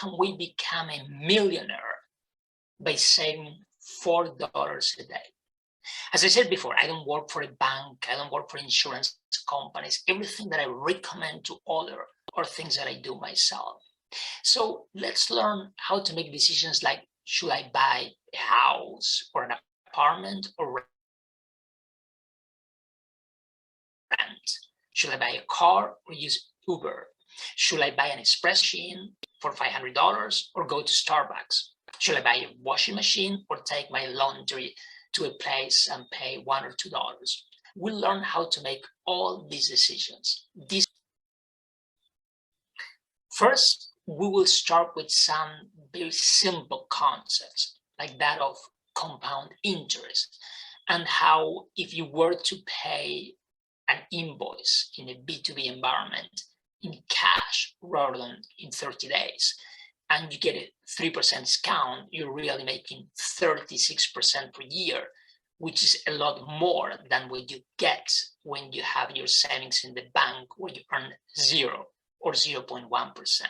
can we become a millionaire by saving $4 a day? As I said before, I don't work for a bank, I don't work for insurance companies. Everything that I recommend to others are things that I do myself. So let's learn how to make decisions like, should I buy a house or an apartment or rent? Should I buy a car or use Uber? Should I buy an espresso machine for $500 or go to Starbucks? Should I buy a washing machine or take my laundry to a place and pay $1 or $2? We'll learn how to make all these decisions. First, we will start with some very simple concepts, like that of compound interest, and how if you were to pay an invoice in a B2B environment in cash rather than in 30 days, and you get a 3% discount, you're really making 36% per year, which is a lot more than what you get when you have your savings in the bank where you earn 0 or 0.1%.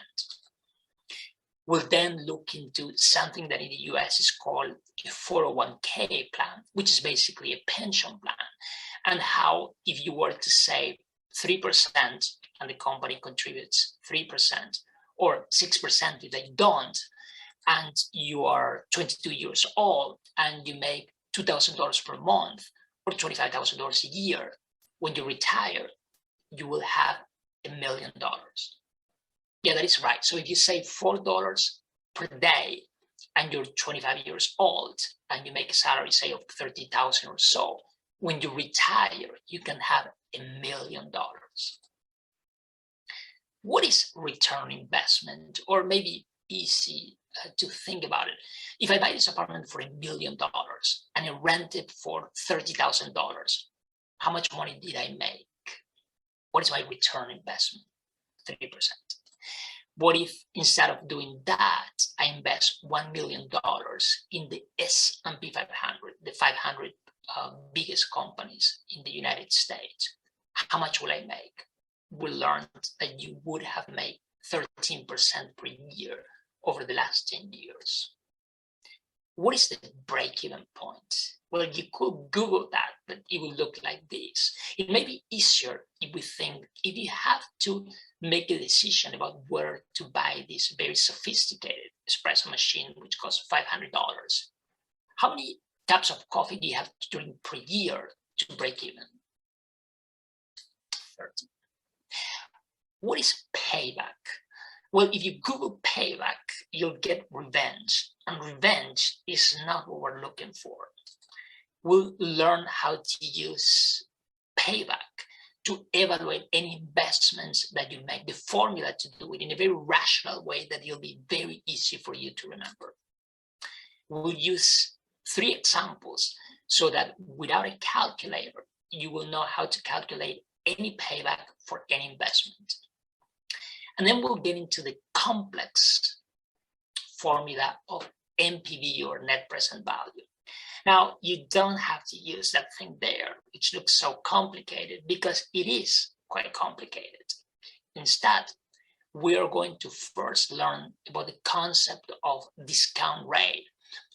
We'll then look into something that in the US is called a 401k plan, which is basically a pension plan, and how if you were to save 3% and the company contributes 3%, or 6% if they don't, and you are 22 years old and you make $2,000 per month or $25,000 a year, when you retire, you will have $1 million. Yeah, that is right. So if you save $4 per day and you're 25 years old and you make a salary, say, of $30,000 or so, when you retire, you can have $1 million. What is return on investment? Or maybe easy to think about it. If I buy this apartment for $1 million and I rent it for $30,000, how much money did I make? What is my return on investment? 3%. What if instead of doing that, I invest $1 million in the S&P 500, the 500 biggest companies in the United States? How much will I make? We learned that you would have made 13% per year over the last 10 years. What is the break-even point? Well, you could Google that, but it will look like this. It may be easier if we think, if you have to make a decision about where to buy this very sophisticated espresso machine, which costs $500, how many cups of coffee do you have to drink per year to break even? 30. What is payback? Well, if you Google payback, you'll get revenge, and revenge is not what we're looking for. We'll learn how to use payback to evaluate any investments that you make, the formula to do it in a very rational way that it'll be very easy for you to remember. We'll use 3 examples so that without a calculator, you will know how to calculate any payback for any investment. And then we'll get into the complex formula of NPV, or net present value. Now, you don't have to use that thing there, which looks so complicated, because it is quite complicated. Instead, we are going to first learn about the concept of discount rate,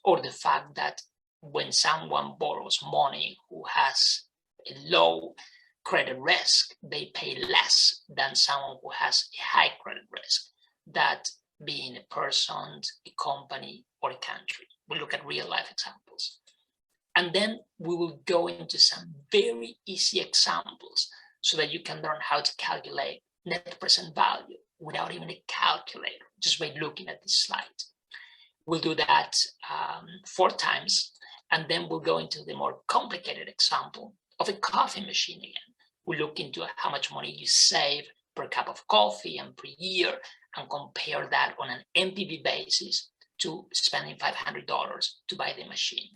or the fact that when someone borrows money who has a low credit risk, they pay less than someone who has a high credit risk, that being a person, a company, or a country. We'll look at real life examples. And then we will go into some very easy examples so that you can learn how to calculate net present value without even a calculator, just by looking at this slide. We'll do that 4 times, and then we'll go into the more complicated example of a coffee machine again. We'll look into how much money you save per cup of coffee and per year, and compare that on an NPV basis to spending $500 to buy the machine.